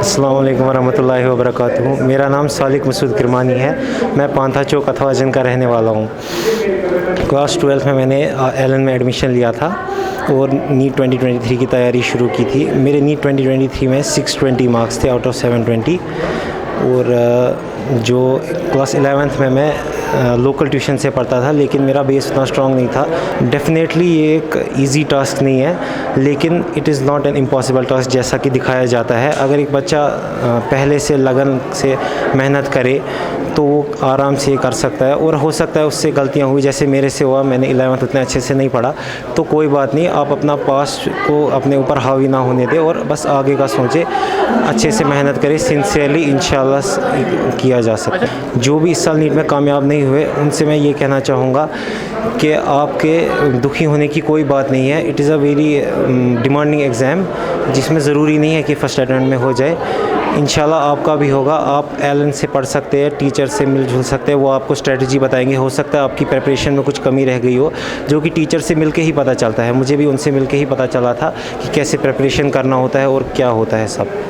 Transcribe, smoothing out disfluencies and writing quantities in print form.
अस्सलाम वालेकुम वरहमतुल्लाहि वबरकातुहू। मेरा नाम सालिक मसूद किरमानी है। मैं पांथा चौक अथवाजन का रहने वाला हूँ। क्लास 12 में मैंने एलन में एडमिशन लिया था और नीट 2023 की तैयारी शुरू की थी। मेरे नीट 2023 में 620 मार्क्स थे आउट ऑफ 720। और जो क्लास 11th में मैं लोकल ट्यूशन से पढ़ता था, लेकिन मेरा बेस उतना स्ट्रॉन्ग नहीं था। डेफिनेटली ये एक इजी टास्क नहीं है, लेकिन it is not an impossible task जैसा कि दिखाया जाता है। अगर एक बच्चा पहले से लगन से मेहनत करे तो वो आराम से कर सकता है। और हो सकता है उससे गलतियां हुई, जैसे मेरे से हुआ, मैंने 11th उतने अच्छे से नहीं पढ़ा, तो कोई बात नहीं। आप अपना पास्ट को अपने ऊपर हावी ना होने दें और बस आगे का सोचें, अच्छे से मेहनत करें, सिंसियरली इंशाल्लाह किया जा सकता है। जो भी इस साल नीट में कामयाब नहीं हुए, उनसे मैं ये कहना चाहूँगा कि आपके दुखी होने की कोई बात नहीं है। It is a very demanding exam, जिसमें ज़रूरी नहीं है कि फ़र्स्ट अटेम्प्ट में हो जाए। इंशाल्लाह आपका भी होगा। आप एलन से पढ़ सकते हैं, टीचर से मिलजुल सकते हैं, वो आपको स्ट्रेटजी बताएंगे। हो सकता है आपकी प्रिपरेशन में कुछ कमी रह गई हो, जो कि टीचर से मिलके ही पता चलता है। मुझे भी उनसे मिलके ही पता चला था कि कैसे प्रिपरेशन करना होता है और क्या होता है सब।